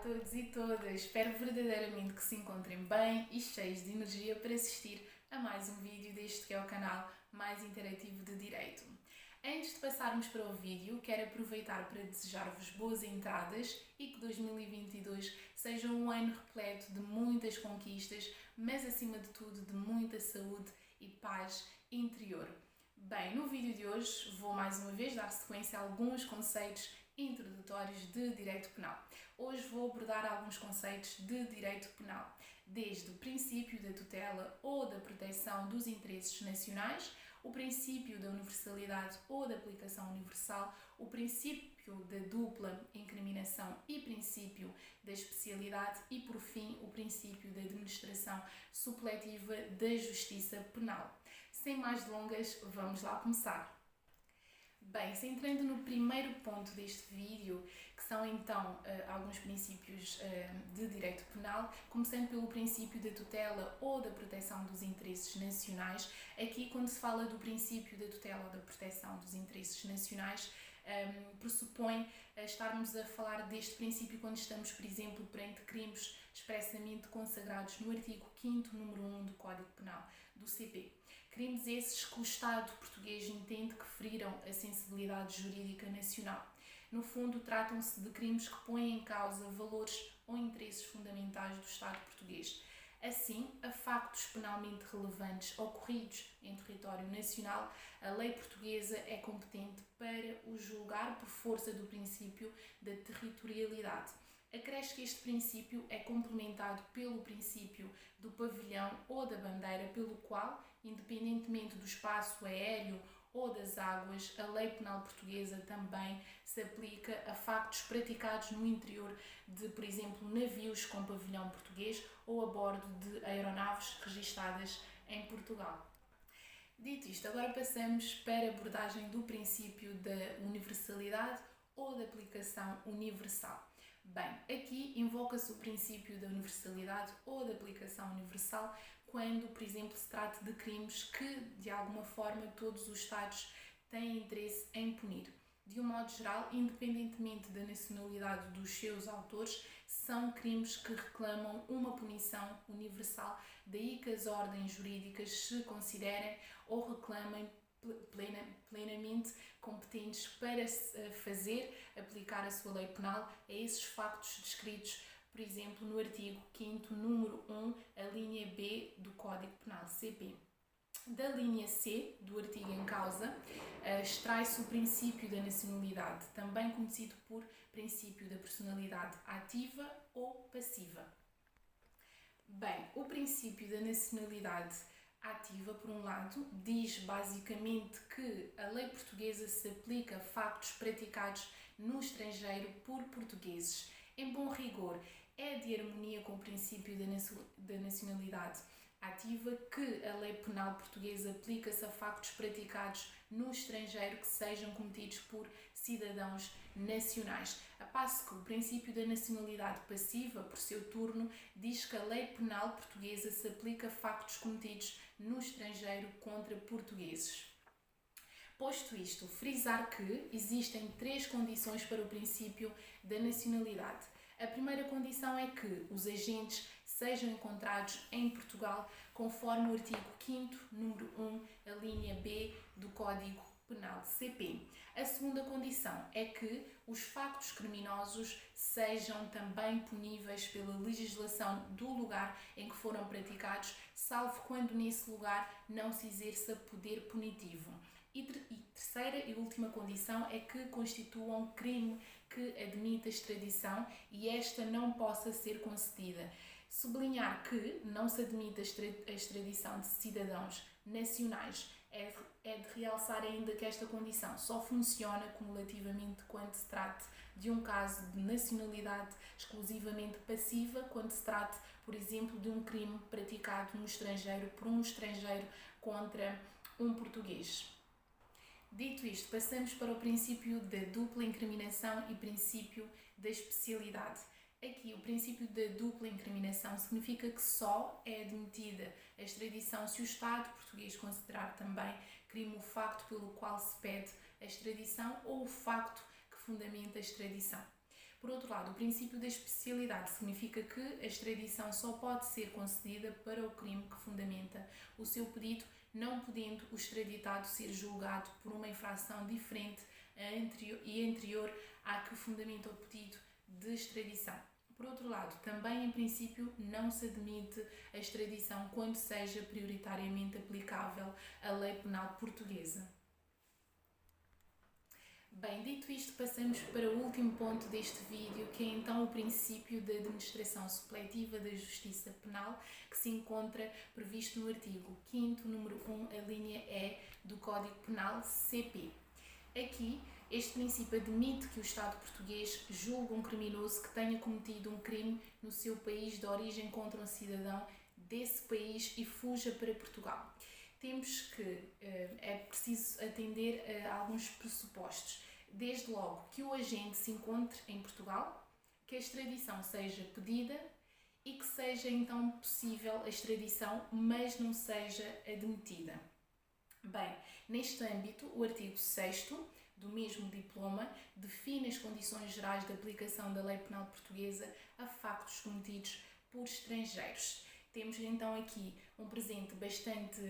todos e todas, espero verdadeiramente que se encontrem bem e cheios de energia para assistir a mais um vídeo deste que é o canal mais interativo de Direito. Antes de passarmos para o vídeo, quero aproveitar para desejar-vos boas entradas e que 2022 seja um ano repleto de muitas conquistas, mas acima de tudo de muita saúde e paz interior. Bem, no vídeo de hoje vou mais uma vez dar sequência a alguns conceitos introdutórios de Direito Penal. Hoje vou abordar alguns conceitos de Direito Penal, desde o princípio da tutela ou da proteção dos interesses nacionais, o princípio da universalidade ou da aplicação universal, o princípio da dupla incriminação e princípio da especialidade e, por fim, o princípio da administração supletiva da justiça penal. Sem mais delongas, vamos lá começar. Bem, centrando no primeiro ponto deste vídeo, que são então alguns princípios de direito penal, começando pelo princípio da tutela ou da proteção dos interesses nacionais. Aqui, quando se fala do princípio da tutela ou da proteção dos interesses nacionais, pressupõe estarmos a falar deste princípio quando estamos, por exemplo, perante crimes expressamente consagrados no artigo 5º, número 1 do Código Penal, do CP. Crimes esses que o Estado português entende que feriram a sensibilidade jurídica nacional. No fundo, tratam-se de crimes que põem em causa valores ou interesses fundamentais do Estado português. Assim, a factos penalmente relevantes ocorridos em território nacional, a lei portuguesa é competente para o julgar por força do princípio da territorialidade. Acresce que este princípio é complementado pelo princípio do pavilhão ou da bandeira, pelo qual, independentemente do espaço aéreo ou das águas, a lei penal portuguesa também se aplica a factos praticados no interior de, por exemplo, navios com pavilhão português ou a bordo de aeronaves registadas em Portugal. Dito isto, agora passamos para a abordagem do princípio da universalidade ou da aplicação universal. Bem, aqui invoca-se o princípio da universalidade ou da aplicação universal quando, por exemplo, se trata de crimes que, de alguma forma, todos os Estados têm interesse em punir. De um modo geral, independentemente da nacionalidade dos seus autores, são crimes que reclamam uma punição universal, daí que as ordens jurídicas se considerem ou reclamem plenamente competentes para aplicar a sua lei penal a esses factos descritos, por exemplo, no artigo 5º, número 1, a linha B do Código Penal, CP. Da linha C do artigo em causa, extrai-se o princípio da nacionalidade, também conhecido por princípio da personalidade ativa ou passiva. Bem, o princípio da nacionalidade ativa, por um lado, diz basicamente que a lei portuguesa se aplica a factos praticados no estrangeiro por portugueses. Em bom rigor, é de harmonia com o princípio da nacionalidade ativa que a lei penal portuguesa aplica-se a factos praticados no estrangeiro que sejam cometidos por cidadãos nacionais. A passo que o princípio da nacionalidade passiva, por seu turno, diz que a lei penal portuguesa se aplica a factos cometidos no estrangeiro contra portugueses. Posto isto, frisar que existem 3 condições para o princípio da nacionalidade. A primeira condição é que os agentes sejam encontrados em Portugal conforme o artigo 5º, número 1, a linha B do Código Penal, CP. A segunda condição é que os factos criminosos sejam também puníveis pela legislação do lugar em que foram praticados, salvo quando nesse lugar não se exerça poder punitivo. E terceira e última condição é que constituam crime que admita extradição e esta não possa ser concedida. Sublinhar que não se admite a extradição de cidadãos nacionais é de realçar ainda que esta condição só funciona cumulativamente quando se trate de um caso de nacionalidade exclusivamente passiva, quando se trate, por exemplo, de um crime praticado no estrangeiro por um estrangeiro contra um português. Dito isto, passamos para o princípio da dupla incriminação e princípio da especialidade. Aqui, o princípio da dupla incriminação significa que só é admitida a extradição se o Estado português considerar também crime o facto pelo qual se pede a extradição ou o facto que fundamenta a extradição. Por outro lado, o princípio da especialidade significa que a extradição só pode ser concedida para o crime que fundamenta o seu pedido, não podendo o extraditado ser julgado por uma infração diferente e anterior à que fundamenta o pedido de extradição. Por outro lado, também em princípio não se admite a extradição quando seja prioritariamente aplicável a lei penal portuguesa. Bem, dito isto, passamos para o último ponto deste vídeo, que é então o princípio da administração supletiva da justiça penal, que se encontra previsto no artigo 5º, número 1, a linha E do Código Penal CP. Aqui, este princípio admite que o Estado português julgue um criminoso que tenha cometido um crime no seu país de origem contra um cidadão desse país e fuja para Portugal. Temos que é preciso atender a alguns pressupostos. Desde logo, que o agente se encontre em Portugal, que a extradição seja pedida e que seja então possível a extradição, mas não seja admitida. Bem, neste âmbito, o artigo 6º do mesmo diploma define as condições gerais de aplicação da lei penal portuguesa a factos cometidos por estrangeiros. Temos então aqui um princípio bastante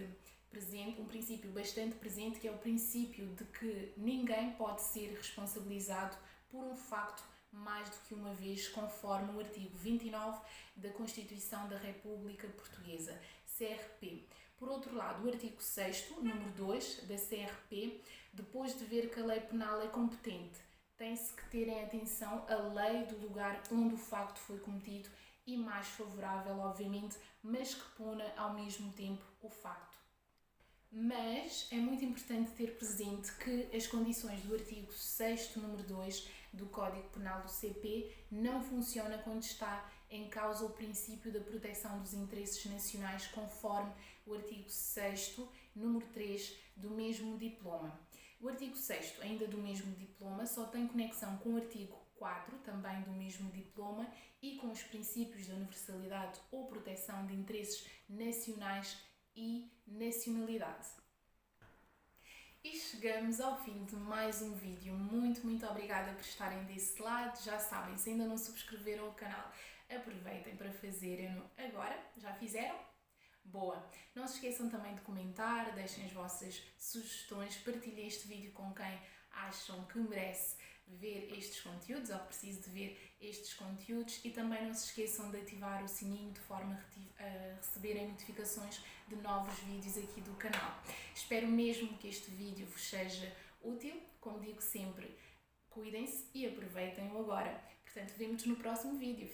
presente, que é o princípio de que ninguém pode ser responsabilizado por um facto mais do que uma vez, conforme o artigo 29 da Constituição da República Portuguesa, CRP. Por outro lado, o artigo 6º, número 2 da CRP, depois de ver que a lei penal é competente, tem-se que ter em atenção a lei do lugar onde o facto foi cometido e mais favorável, obviamente, mas que puna ao mesmo tempo o facto. Mas é muito importante ter presente que as condições do artigo 6º, número 2 do Código Penal do CP não funcionam quando está em causa o princípio da proteção dos interesses nacionais, conforme o artigo 6º, número 3 do mesmo diploma. O artigo 6º, ainda do mesmo diploma, só tem conexão com o artigo 4, também do mesmo diploma, e com os princípios da universalidade ou proteção de interesses nacionais e nacionalidade. E chegamos ao fim de mais um vídeo. Muito obrigada por estarem desse lado. Já sabem, se ainda não subscreveram o canal, aproveitem para fazerem-no agora. Já fizeram? Boa! Não se esqueçam também de comentar, deixem as vossas sugestões, partilhem este vídeo com quem acham que merece ver estes conteúdos ou preciso de ver estes conteúdos, e também não se esqueçam de ativar o sininho de forma a receberem notificações de novos vídeos aqui do canal. Espero mesmo que este vídeo vos seja útil. Como digo sempre, cuidem-se e aproveitem-o agora. Portanto, vemo-nos no próximo vídeo.